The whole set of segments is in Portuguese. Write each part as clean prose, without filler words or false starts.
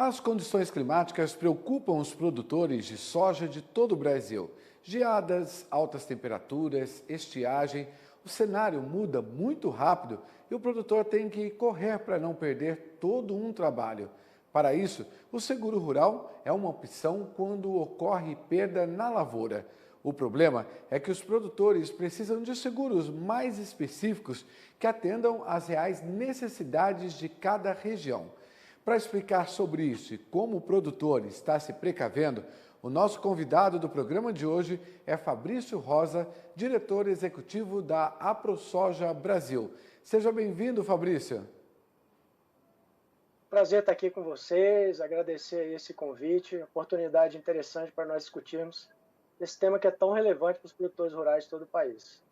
As condições climáticas preocupam os produtores de soja de todo o Brasil. Geadas, altas temperaturas, estiagem, o cenário muda muito rápido e o produtor tem que correr para não perder todo um trabalho. Para isso, o seguro rural é uma opção quando ocorre perda na lavoura. O problema é que os produtores precisam de seguros mais específicos que atendam às reais necessidades de cada região. Para explicar sobre isso e como o produtor está se precavendo, o nosso convidado do programa de hoje é Fabrício Rosa, diretor executivo da AproSoja Brasil. Seja bem-vindo, Fabrício. Prazer estar aqui com vocês, agradecer esse convite, oportunidade interessante para nós discutirmos esse tema que é tão relevante para os produtores rurais de todo o país.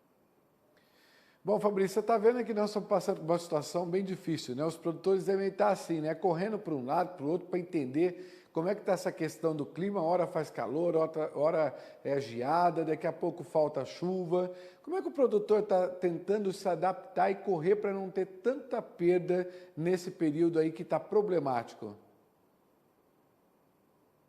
Bom, Fabrício, você está vendo que nós estamos passando por uma situação bem difícil, né? Os produtores devem estar assim, né? Correndo para um lado, para o outro, para entender como é que está essa questão do clima. Hora faz calor, hora é geada, daqui a pouco falta chuva. Como é que o produtor está tentando se adaptar e correr para não ter tanta perda nesse período aí que está problemático?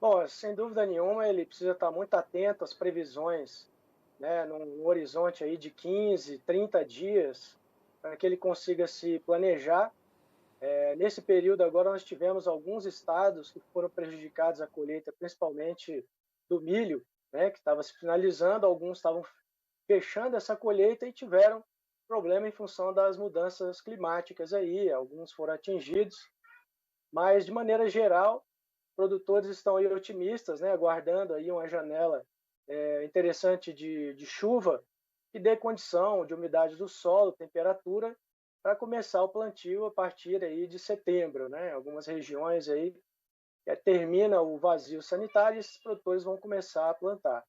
Bom, sem dúvida nenhuma, ele precisa estar muito atento às previsões, né, num horizonte aí de 15, 30 dias, para que ele consiga se planejar. Nesse período agora nós tivemos alguns estados que foram prejudicados a colheita, principalmente do milho, né, que estava se finalizando, alguns estavam fechando essa colheita e tiveram problema em função das mudanças climáticas aí, alguns foram atingidos, mas de maneira geral, produtores estão aí otimistas, né, aguardando aí uma janela interessante de chuva que dê condição de umidade do solo, temperatura, para começar o plantio a partir aí de setembro, né? Algumas regiões aí termina o vazio sanitário e esses produtores vão começar a plantar.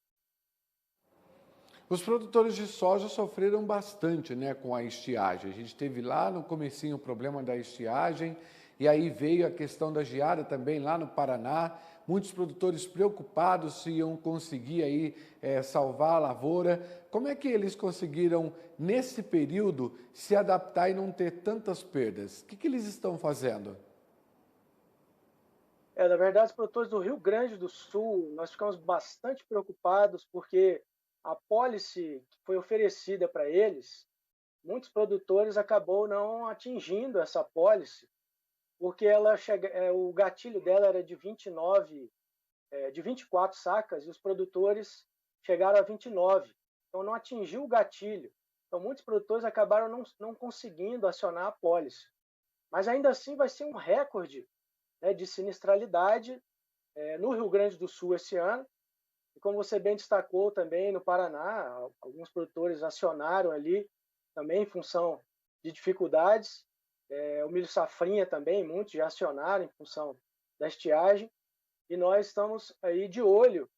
Os produtores de soja sofreram bastante, né, com a estiagem. A gente teve lá no comecinho o problema da estiagem e aí veio a questão da geada também lá no Paraná. Muitos produtores preocupados se iam conseguir aí salvar a lavoura. Como é que eles conseguiram, nesse período, se adaptar e não ter tantas perdas? O que eles estão fazendo? Na verdade, os produtores do Rio Grande do Sul, nós ficamos bastante preocupados porque a pólice que foi oferecida para eles, muitos produtores acabou não atingindo essa pólice, porque o gatilho dela era de 29, de 24 sacas e os produtores chegaram a 29. Então não atingiu o gatilho. Então muitos produtores acabaram não conseguindo acionar a pólice. Mas ainda assim vai ser um recorde, né, de sinistralidade no Rio Grande do Sul esse ano. E como você bem destacou também no Paraná, alguns produtores acionaram ali também em função de dificuldades. O milho safrinha também, muitos já acionaram em função da estiagem. E nós estamos aí de olho,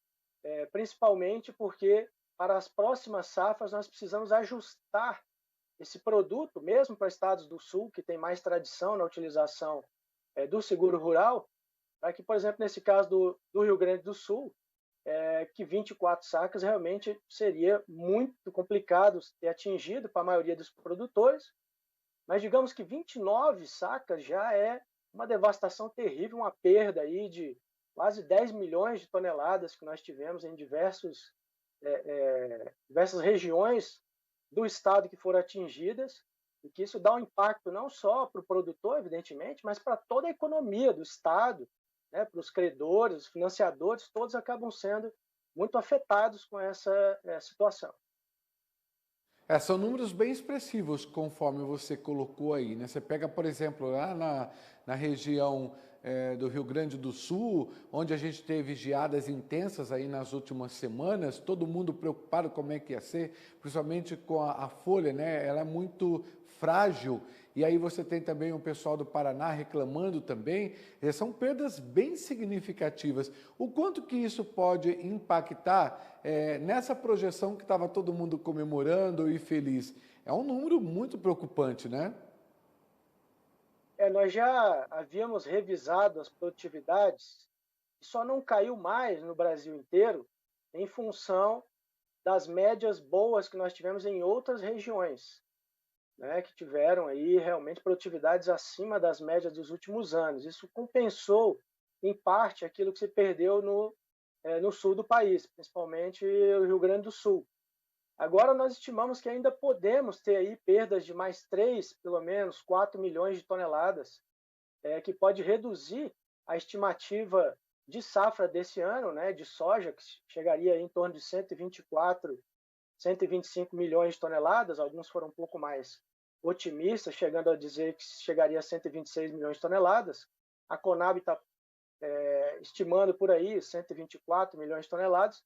principalmente porque para as próximas safras nós precisamos ajustar esse produto, mesmo para estados do Sul, que tem mais tradição na utilização do seguro rural, para que, por exemplo, nesse caso do Rio Grande do Sul, que 24 sacas realmente seria muito complicado ter atingido para a maioria dos produtores, mas digamos que 29 sacas já é uma devastação terrível, uma perda aí de quase 10 milhões de toneladas que nós tivemos em diversas regiões do estado que foram atingidas, e que isso dá um impacto não só para o produtor, evidentemente, mas para toda a economia do estado, né, para os credores, os financiadores, todos acabam sendo muito afetados com essa situação. São números bem expressivos, conforme você colocou aí, né? Você pega, por exemplo, lá na região do Rio Grande do Sul, onde a gente teve geadas intensas aí nas últimas semanas, todo mundo preocupado como é que ia ser, principalmente com a folha, né? Ela é muito frágil. E aí você tem também o pessoal do Paraná reclamando também. São perdas bem significativas. O quanto que isso pode impactar nessa projeção que estava todo mundo comemorando e feliz? É um número muito preocupante, né? Nós já havíamos revisado as produtividades e só não caiu mais no Brasil inteiro em função das médias boas que nós tivemos em outras regiões, né, que tiveram aí realmente produtividades acima das médias dos últimos anos. Isso compensou em parte, aquilo que se perdeu no sul do país, principalmente o Rio Grande do Sul. Agora, nós estimamos que ainda podemos ter aí perdas de mais 3, pelo menos 4 milhões de toneladas, que pode reduzir a estimativa de safra desse ano, né, de soja, que chegaria em torno de 124, 125 milhões de toneladas. Alguns foram um pouco mais otimistas, chegando a dizer que chegaria a 126 milhões de toneladas. A Conab está estimando por aí 124 milhões de toneladas.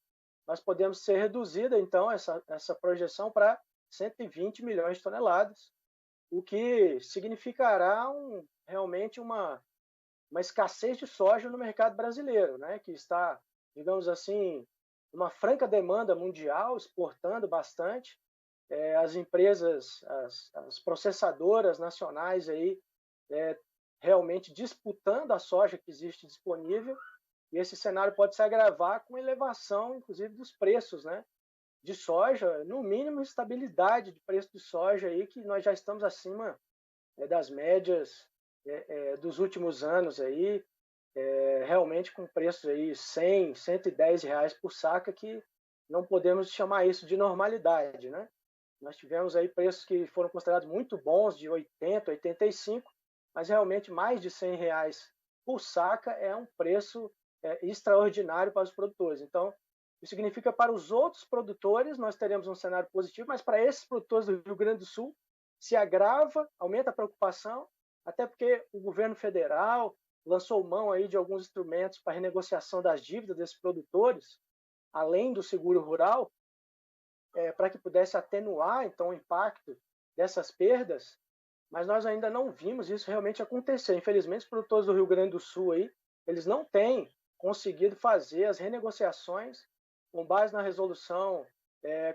Nós podemos ser reduzida, então, essa projeção para 120 milhões de toneladas, o que significará realmente uma escassez de soja no mercado brasileiro, né, que está, digamos assim, uma franca demanda mundial, exportando bastante. As empresas, as processadoras nacionais aí, realmente disputando a soja que existe disponível, e esse cenário pode se agravar com elevação, inclusive, dos preços, né, de soja, no mínimo estabilidade de preço de soja aí, que nós já estamos acima das médias dos últimos anos aí, realmente com preços aí 100, 110 reais por saca, que não podemos chamar isso de normalidade, né? Nós tivemos aí preços que foram considerados muito bons, de 80, 85, mas realmente mais de 100 reais por saca é um preço extraordinário para os produtores. Então, isso significa para os outros produtores nós teremos um cenário positivo, mas para esses produtores do Rio Grande do Sul se agrava, aumenta a preocupação, até porque o governo federal lançou mão aí de alguns instrumentos para renegociação das dívidas desses produtores, além do seguro rural, para que pudesse atenuar então o impacto dessas perdas, mas nós ainda não vimos isso realmente acontecer. Infelizmente, os produtores do Rio Grande do Sul aí, eles não têm conseguido fazer as renegociações com base na resolução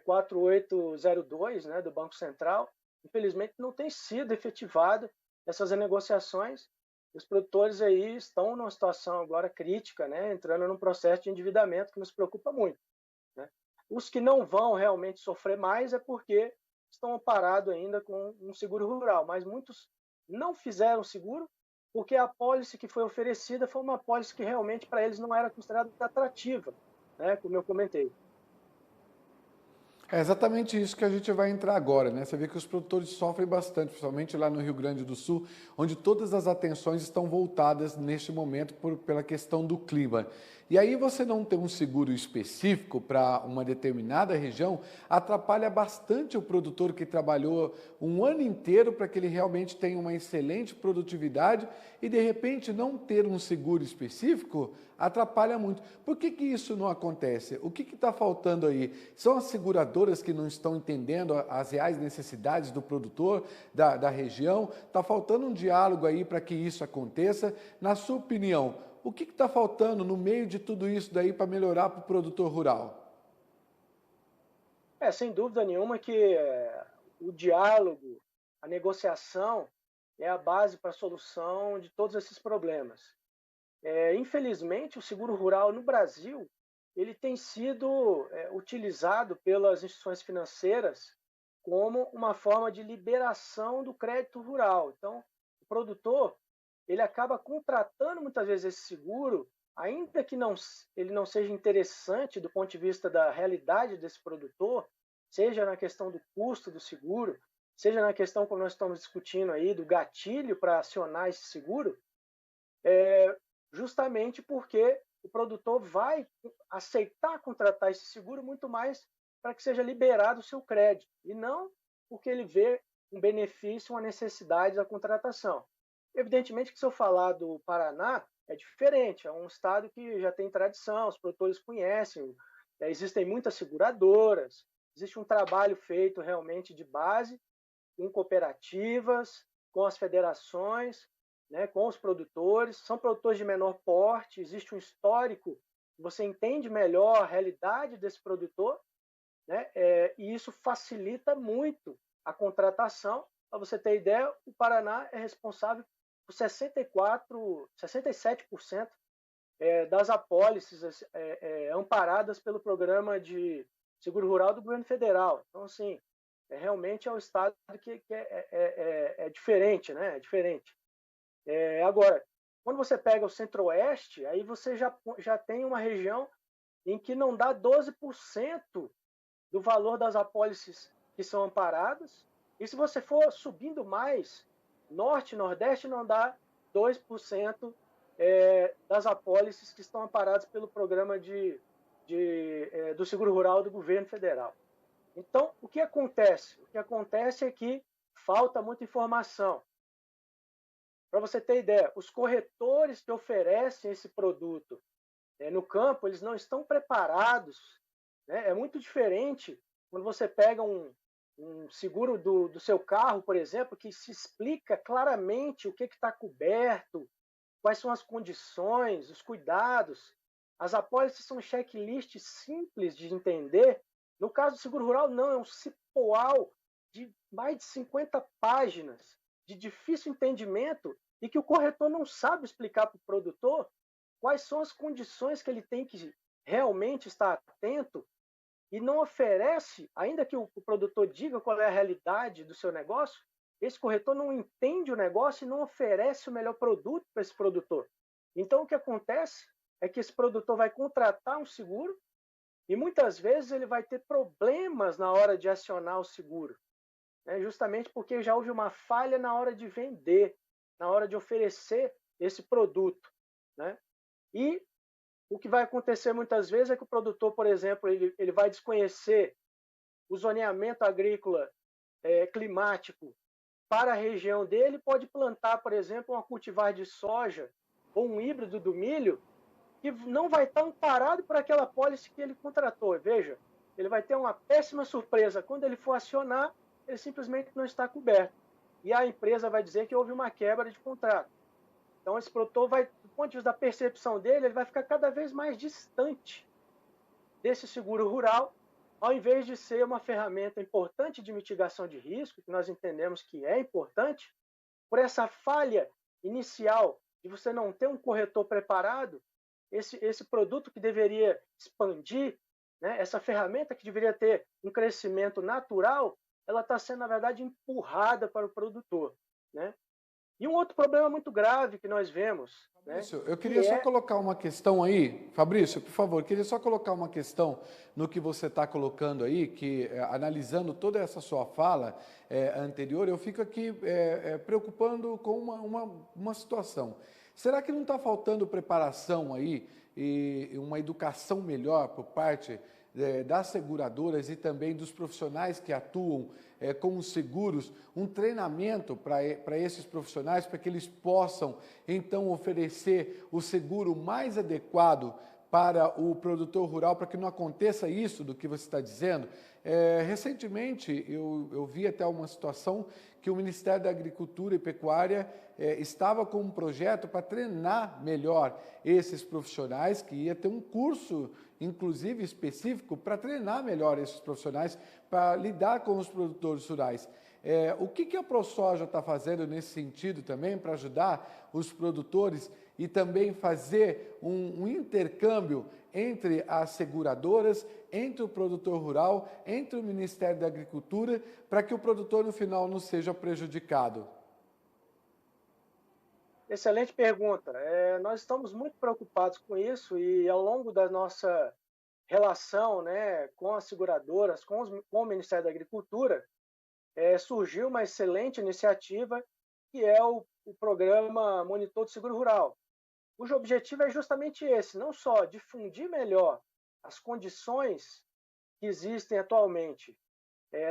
4802, né, do Banco Central. Infelizmente, não tem sido efetivado essas renegociações. Os produtores aí estão numa situação agora crítica, né, entrando num processo de endividamento que nos preocupa muito, né? Os que não vão realmente sofrer mais é porque estão amparados ainda com um seguro rural, mas muitos não fizeram seguro porque a apólice que foi oferecida foi uma apólice que realmente para eles não era considerada atrativa, né, como eu comentei. É exatamente isso que a gente vai entrar agora, né? Você vê que os produtores sofrem bastante, principalmente lá no Rio Grande do Sul, onde todas as atenções estão voltadas neste momento pela questão do clima. E aí você não ter um seguro específico para uma determinada região atrapalha bastante o produtor que trabalhou um ano inteiro para que ele realmente tenha uma excelente produtividade e de repente não ter um seguro específico atrapalha muito. Por que isso não acontece? O que está faltando aí? São as seguradoras que não estão entendendo as reais necessidades do produtor, da região? Está faltando um diálogo aí para que isso aconteça? Na sua opinião, o que está faltando no meio de tudo isso daí para melhorar para o produtor rural? Sem dúvida nenhuma que o diálogo, a negociação é a base para a solução de todos esses problemas. Infelizmente, o seguro rural no Brasil ele tem sido utilizado pelas instituições financeiras como uma forma de liberação do crédito rural. Então, o produtor ele acaba contratando muitas vezes esse seguro, ainda que ele não seja interessante do ponto de vista da realidade desse produtor, seja na questão do custo do seguro, seja na questão, como nós estamos discutindo aí, do gatilho para acionar esse seguro, justamente porque o produtor vai aceitar contratar esse seguro muito mais para que seja liberado o seu crédito, e não porque ele vê um benefício, uma necessidade da contratação. Evidentemente que se eu falar do Paraná, é diferente, é um estado que já tem tradição, os produtores conhecem, existem muitas seguradoras, existe um trabalho feito realmente de base, com cooperativas, com as federações, né, com os produtores, são produtores de menor porte, existe um histórico, você entende melhor a realidade desse produtor, né, e isso facilita muito a contratação. Para você ter ideia, o Paraná é responsável por 67% das apólices amparadas pelo programa de seguro rural do governo federal. Então, assim, realmente é um estado que é diferente, né? É diferente. Agora, Quando você pega o Centro-Oeste, aí você já tem uma região em que não dá 12% do valor das apólices que são amparadas. E se você for subindo mais, Norte e Nordeste não dá 2% das apólices que estão amparadas pelo programa do seguro rural do governo federal. Então, o que acontece? O que acontece é que falta muita informação. Para você ter ideia, os corretores que oferecem esse produto no campo, eles não estão preparados. Né? É muito diferente quando você pega um seguro do seu carro, por exemplo, que se explica claramente o que está coberto, quais são as condições, os cuidados. As apólices são checklists simples de entender. No caso do seguro rural, não, é um cipoal de mais de 50 páginas, de difícil entendimento, e que o corretor não sabe explicar para o produtor quais são as condições que ele tem que realmente estar atento, e não oferece, ainda que o produtor diga qual é a realidade do seu negócio, esse corretor não entende o negócio e não oferece o melhor produto para esse produtor. Então, o que acontece é que esse produtor vai contratar um seguro e muitas vezes ele vai ter problemas na hora de acionar o seguro, né? Justamente porque já houve uma falha na hora de vender, na hora de oferecer esse produto, né? E o que vai acontecer muitas vezes é que o produtor, por exemplo, ele vai desconhecer o zoneamento agrícola climático para a região dele, pode plantar, por exemplo, uma cultivar de soja ou um híbrido do milho que não vai estar amparado por aquela apólice que ele contratou. Veja, ele vai ter uma péssima surpresa. Quando ele for acionar, ele simplesmente não está coberto. E a empresa vai dizer que houve uma quebra de contrato. Então, esse produtor vai, do ponto de vista da percepção dele, ele vai ficar cada vez mais distante desse seguro rural, ao invés de ser uma ferramenta importante de mitigação de risco, que nós entendemos que é importante, por essa falha inicial de você não ter um corretor preparado, esse produto que deveria expandir, né, essa ferramenta que deveria ter um crescimento natural, ela está sendo, na verdade, empurrada para o produtor, né? E um outro problema muito grave que nós vemos, né, Fabrício, eu que queria só é... colocar uma questão aí. Fabrício, por favor, queria só colocar uma questão no que você está colocando aí, que analisando toda essa sua fala anterior, eu fico aqui preocupando com uma situação. Será que não está faltando preparação aí e uma educação melhor por parte das seguradoras e também dos profissionais que atuam com os seguros, um treinamento para esses profissionais, para que eles possam, então, oferecer o seguro mais adequado para o produtor rural, para que não aconteça isso do que você está dizendo? Recentemente, eu vi até uma situação que o Ministério da Agricultura e Pecuária estava com um projeto para treinar melhor esses profissionais, que ia ter um curso, inclusive específico, para treinar melhor esses profissionais, para lidar com os produtores rurais. O que a ProSoja está fazendo nesse sentido também, para ajudar os produtores e também fazer um intercâmbio entre as seguradoras, entre o produtor rural, entre o Ministério da Agricultura, para que o produtor no final não seja prejudicado? Excelente pergunta. Nós estamos muito preocupados com isso e ao longo da nossa relação, né, com as seguradoras, com o Ministério da Agricultura, surgiu uma excelente iniciativa que é o programa Monitor de Seguro Rural, cujo objetivo é justamente esse, não só difundir melhor as condições que existem atualmente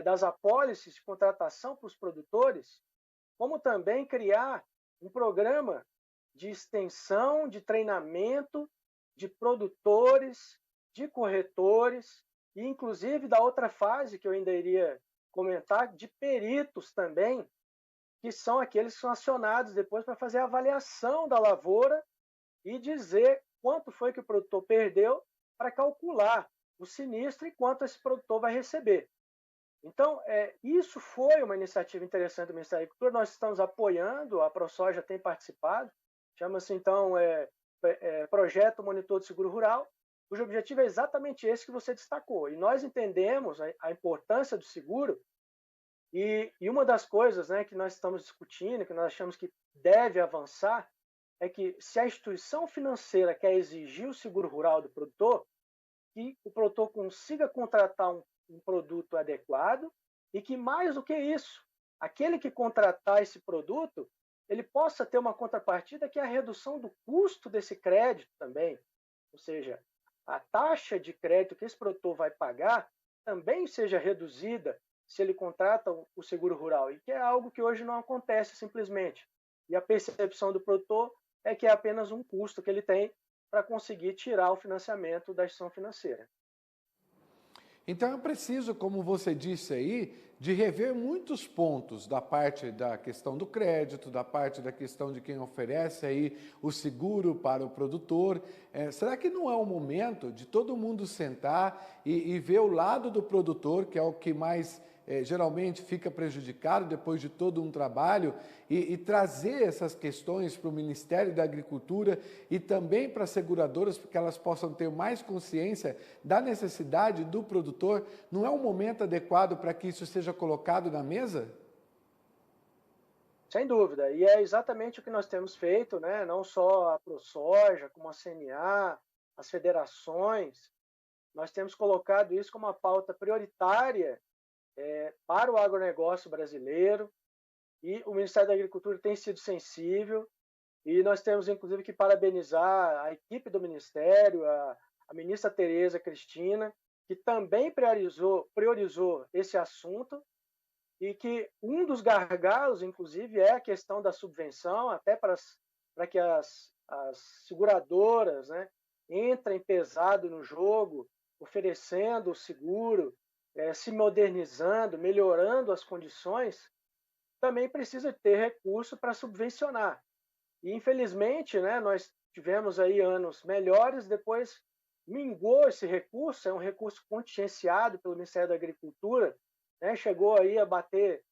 das apólices de contratação para os produtores, como também criar um programa de extensão, de treinamento de produtores, de corretores e, inclusive, da outra fase que eu ainda iria comentar, de peritos também, que são aqueles que são acionados depois para fazer a avaliação da lavoura e dizer quanto foi que o produtor perdeu para calcular o sinistro e quanto esse produtor vai receber. Então, isso foi uma iniciativa interessante do Ministério da Agricultura, nós estamos apoiando, a ProSoja tem participado, chama-se então Projeto Monitor de Seguro Rural, cujo objetivo é exatamente esse que você destacou. E nós entendemos a importância do seguro e uma das coisas, né, que nós estamos discutindo, que nós achamos que deve avançar, é que se a instituição financeira quer exigir o seguro rural do produtor, que o produtor consiga contratar um produto adequado e que, mais do que isso, aquele que contratar esse produto, ele possa ter uma contrapartida que é a redução do custo desse crédito também. Ou seja, a taxa de crédito que esse produtor vai pagar também seja reduzida se ele contrata o seguro rural, e que é algo que hoje não acontece simplesmente. E a percepção do produtor é que é apenas um custo que ele tem para conseguir tirar o financiamento da instituição financeira. Então é preciso, como você disse aí, de rever muitos pontos da parte da questão do crédito, da parte da questão de quem oferece aí o seguro para o produtor. Será que não é o momento de todo mundo sentar e ver o lado do produtor, que é o que mais geralmente fica prejudicado depois de todo um trabalho, e trazer essas questões para o Ministério da Agricultura e também para as seguradoras, para que elas possam ter mais consciência da necessidade do produtor? Não é um momento adequado para que isso seja colocado na mesa? Sem dúvida, e é exatamente o que nós temos feito, né? Não só a ProSoja, como a CNA, as federações, nós temos colocado isso como uma pauta prioritária para o agronegócio brasileiro, e o Ministério da Agricultura tem sido sensível, e nós temos inclusive que parabenizar a equipe do Ministério, a ministra Tereza Cristina, que também priorizou esse assunto, e que um dos gargalos, inclusive, é a questão da subvenção, até para que as seguradoras, né, entrem pesado no jogo, oferecendo o seguro, se modernizando, melhorando as condições, também precisa ter recurso para subvencionar. E, infelizmente, né, nós tivemos aí anos melhores, depois minguou esse recurso, é um recurso contingenciado pelo Ministério da Agricultura, né, chegou aí a bater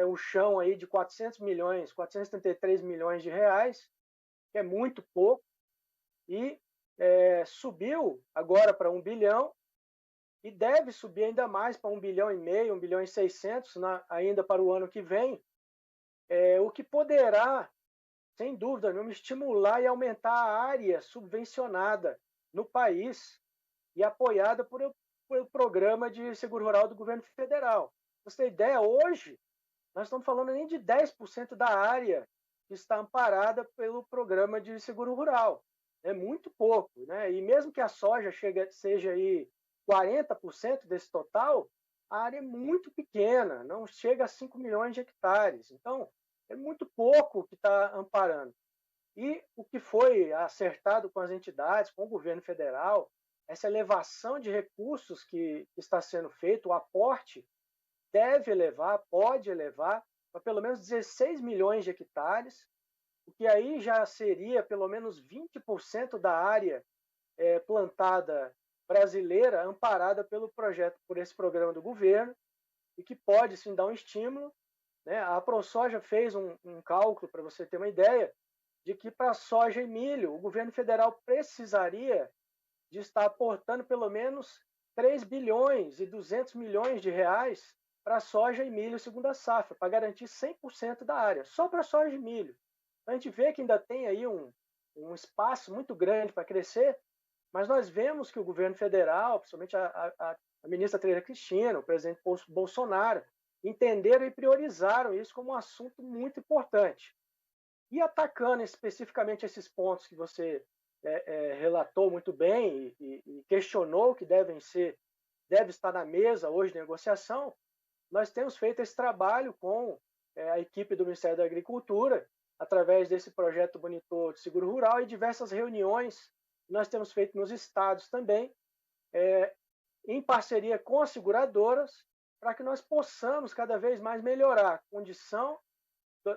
o chão aí de 400 milhões, 433 milhões de reais, que é muito pouco, e subiu agora para 1 bilhão, e deve subir ainda mais para 1,5 bilhão, 1 bilhão e 600 ainda para o ano que vem, o que poderá, sem dúvida nenhuma, estimular e aumentar a área subvencionada no país e apoiada pelo programa de seguro rural do governo federal. Pra você ter ideia, hoje nós estamos falando nem de 10% da área que está amparada pelo programa de seguro rural. É muito pouco, né? E mesmo que a soja seja aí 40% desse total, a área é muito pequena, não chega a 5 milhões de hectares. Então, é muito pouco que está amparando. E o que foi acertado com as entidades, com o governo federal, essa elevação de recursos que está sendo feito, o aporte, deve elevar, pode elevar para pelo menos 16 milhões de hectares, o que aí já seria pelo menos 20% da área plantada brasileira amparada por esse programa do governo, e que pode sim dar um estímulo, né? A ProSoja fez um cálculo, para você ter uma ideia, de que para soja e milho o governo federal precisaria de estar aportando pelo menos 3 bilhões e 200 milhões de reais para soja e milho segunda safra, para garantir 100% da área, só para soja e milho. Então, a gente vê que ainda tem aí um espaço muito grande para crescer, mas nós vemos que o governo federal, principalmente a ministra Tereza Cristina, o presidente Bolsonaro, entenderam e priorizaram isso como um assunto muito importante. E atacando especificamente esses pontos que você relatou muito bem e questionou que deve estar na mesa hoje de negociação, nós temos feito esse trabalho com a equipe do Ministério da Agricultura, através desse projeto Monitor de Seguro Rural, e diversas reuniões que nós temos feito nos estados também, em parceria com as seguradoras, para que nós possamos cada vez mais melhorar a condição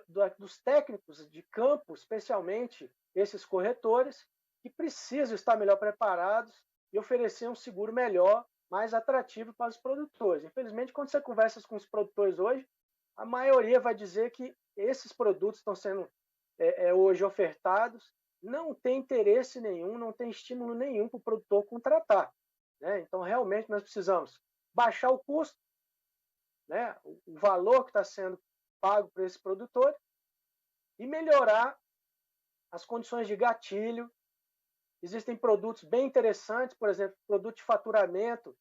dos técnicos de campo, especialmente esses corretores, que precisam estar melhor preparados e oferecer um seguro melhor, mais atrativo para os produtores. Infelizmente, quando você conversa com os produtores hoje, a maioria vai dizer que esses produtos estão sendo hoje ofertados, não tem interesse nenhum, não tem estímulo nenhum para o produtor contratar, né? Então, realmente, nós precisamos baixar o custo, né, o valor que está sendo pago para esse produtor, e melhorar as condições de gatilho. Existem produtos bem interessantes, por exemplo, produto de faturamento,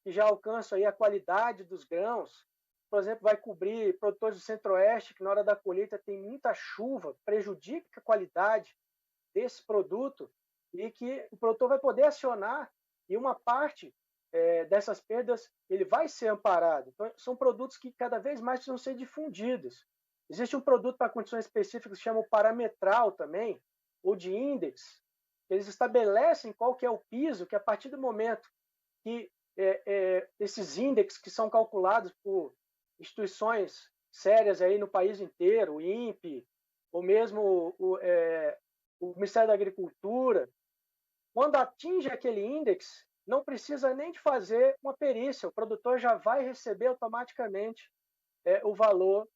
que já alcançam aí a qualidade dos grãos. Por exemplo, vai cobrir produtores do Centro-Oeste, que na hora da colheita tem muita chuva, prejudica a qualidade desse produto e que o produtor vai poder acionar e uma parte dessas perdas ele vai ser amparado. Então, são produtos que cada vez mais precisam ser difundidos. Existe um produto para condições específicas que chama o parametral também, ou de índex. Eles estabelecem qual que é o piso, que a partir do momento que esses índices que são calculados por instituições sérias aí no país inteiro, o INPE, ou mesmo o Ministério da Agricultura, quando atinge aquele índice, não precisa nem de fazer uma perícia, o produtor já vai receber automaticamente o valor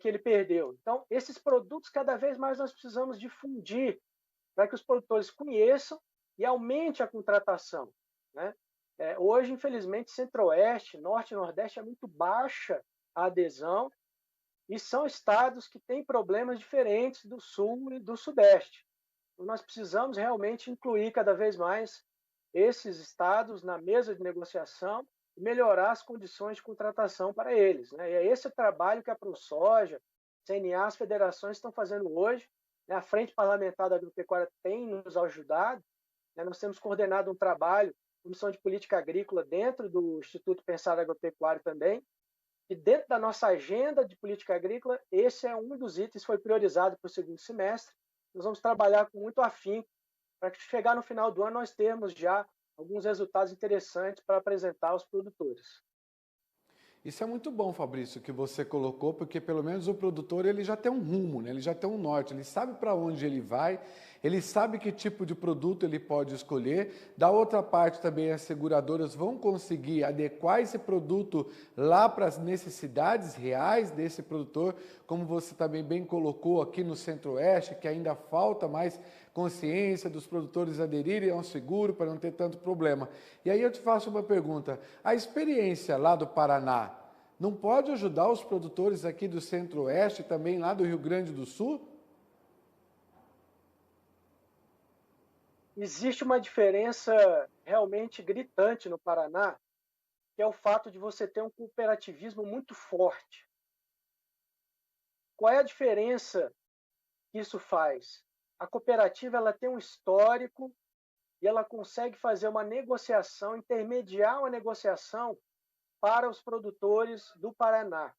que ele perdeu. Então, esses produtos, cada vez mais nós precisamos difundir para que os produtores conheçam e aumente a contratação, né? Hoje, infelizmente, Centro-Oeste, Norte e Nordeste é muito baixa a adesão e são estados que têm problemas diferentes do Sul e do Sudeste. Então, nós precisamos realmente incluir cada vez mais esses estados na mesa de negociação e melhorar as condições de contratação para eles, né? E é esse o trabalho que a ProSoja, CNA, as federações estão fazendo hoje, né? A Frente Parlamentar da Agropecuária tem nos ajudado, né? Nós temos coordenado um trabalho, Comissão de Política Agrícola, dentro do Instituto Pensar Agropecuário também, e dentro da nossa agenda de política agrícola, esse é um dos itens que foi priorizado para o segundo semestre. Nós vamos trabalhar com muito afinco para que chegar no final do ano nós termos já alguns resultados interessantes para apresentar aos produtores. Isso é muito bom, Fabrício, que você colocou, porque pelo menos o produtor ele já tem um rumo, né? Ele já tem um norte, ele sabe para onde ele vai, ele sabe que tipo de produto ele pode escolher. Da outra parte também as seguradoras vão conseguir adequar esse produto lá para as necessidades reais desse produtor, como você também bem colocou aqui no Centro-Oeste, que ainda falta mais consciência dos produtores aderirem ao seguro para não ter tanto problema. E aí eu te faço uma pergunta, a experiência lá do Paraná não pode ajudar os produtores aqui do Centro-Oeste, também lá do Rio Grande do Sul? Existe uma diferença realmente gritante no Paraná, que é o fato de você ter um cooperativismo muito forte. Qual é a diferença que isso faz? A cooperativa ela tem um histórico e ela consegue fazer uma negociação, intermediar uma negociação para os produtores do Paraná.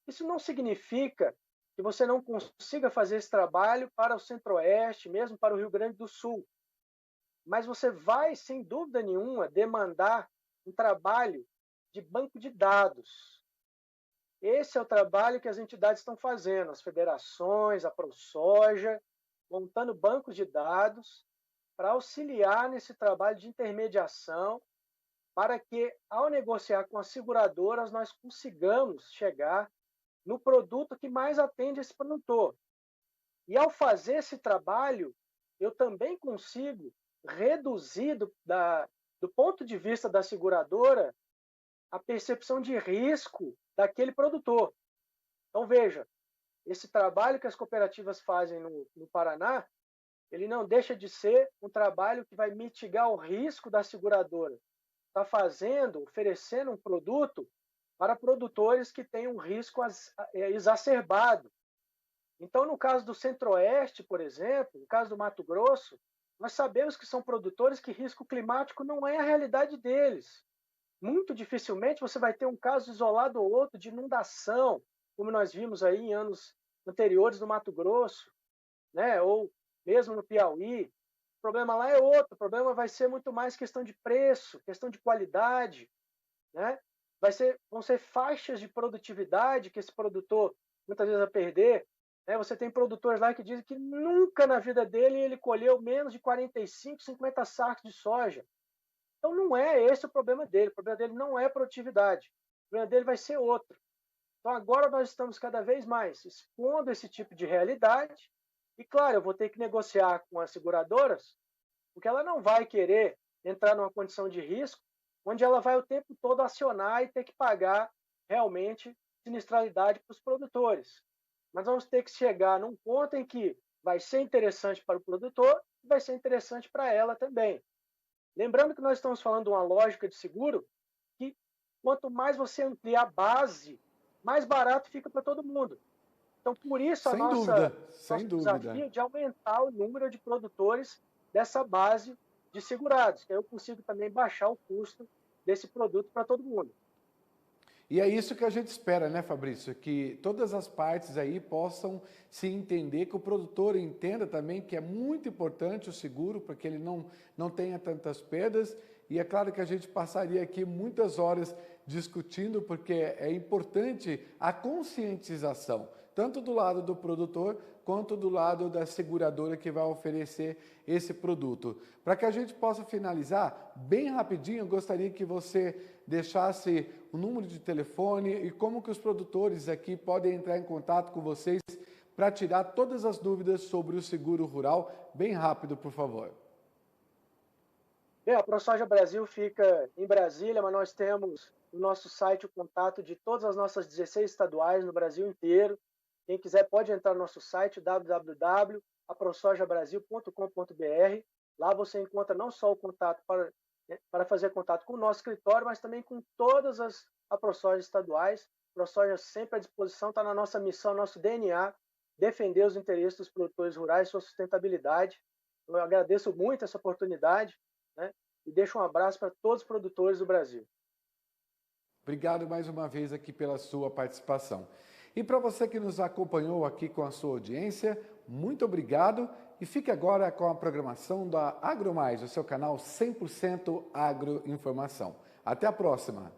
Isso não significa que você não consiga fazer esse trabalho para o Centro-Oeste, mesmo para o Rio Grande do Sul. Mas você vai, sem dúvida nenhuma, demandar um trabalho de banco de dados. Esse é o trabalho que as entidades estão fazendo, as federações, a ProSoja, montando bancos de dados para auxiliar nesse trabalho de intermediação, para que, ao negociar com as seguradoras, nós consigamos chegar no produto que mais atende esse produtor. E, ao fazer esse trabalho, eu também consigo reduzir, do ponto de vista da seguradora, a percepção de risco daquele produtor. Então, veja, esse trabalho que as cooperativas fazem no Paraná, ele não deixa de ser um trabalho que vai mitigar o risco da seguradora. Está oferecendo um produto para produtores que têm um risco exacerbado. Então, no caso do Centro-Oeste, por exemplo, no caso do Mato Grosso, nós sabemos que são produtores que risco climático não é a realidade deles. Muito dificilmente você vai ter um caso isolado ou outro de inundação, como nós vimos aí em anos anteriores no Mato Grosso, né? Ou mesmo no Piauí. O problema lá é outro, o problema vai ser muito mais questão de preço, questão de qualidade, né? Vão ser faixas de produtividade que esse produtor muitas vezes vai perder. Né? Você tem produtores lá que dizem que nunca na vida dele ele colheu menos de 45, 50 sacos de soja. Então não é esse o problema dele. O problema dele não é produtividade. O problema dele vai ser outro. Então agora nós estamos cada vez mais expondo esse tipo de realidade. E claro, eu vou ter que negociar com as seguradoras, porque ela não vai querer entrar numa condição de risco onde ela vai o tempo todo acionar e ter que pagar realmente sinistralidade para os produtores. Mas vamos ter que chegar num ponto em que vai ser interessante para o produtor e vai ser interessante para ela também. Lembrando que nós estamos falando de uma lógica de seguro que quanto mais você ampliar a base, mais barato fica para todo mundo. Então, por isso, Sem dúvida, sem nosso dúvida. desafio é de aumentar o número de produtores dessa base de segurados, que aí eu consigo também baixar o custo desse produto para todo mundo. E é isso que a gente espera, né, Fabrício? Que todas as partes aí possam se entender, que o produtor entenda também que é muito importante o seguro para que ele não tenha tantas perdas. E é claro que a gente passaria aqui muitas horas discutindo, porque é importante a conscientização, tanto do lado do produtor quanto do lado da seguradora que vai oferecer esse produto. Para que a gente possa finalizar, bem rapidinho, eu gostaria que você deixasse o número de telefone e como que os produtores aqui podem entrar em contato com vocês para tirar todas as dúvidas sobre o seguro rural. Bem rápido, por favor. Bem, a ProSoja Brasil fica em Brasília, mas nós temos no nosso site o contato de todas as nossas 16 estaduais no Brasil inteiro. Quem quiser pode entrar no nosso site www.aprosojabrasil.com.br. Lá você encontra não só o contato para fazer contato com o nosso escritório, mas também com todas as AproSojas estaduais. A ProSoja sempre à disposição, está na nossa missão, nosso DNA, defender os interesses dos produtores rurais, sua sustentabilidade. Eu agradeço muito essa oportunidade, né? E deixo um abraço para todos os produtores do Brasil. Obrigado mais uma vez aqui pela sua participação. E para você que nos acompanhou aqui com a sua audiência, muito obrigado e fique agora com a programação da AgroMais, o seu canal 100% Agroinformação. Até a próxima!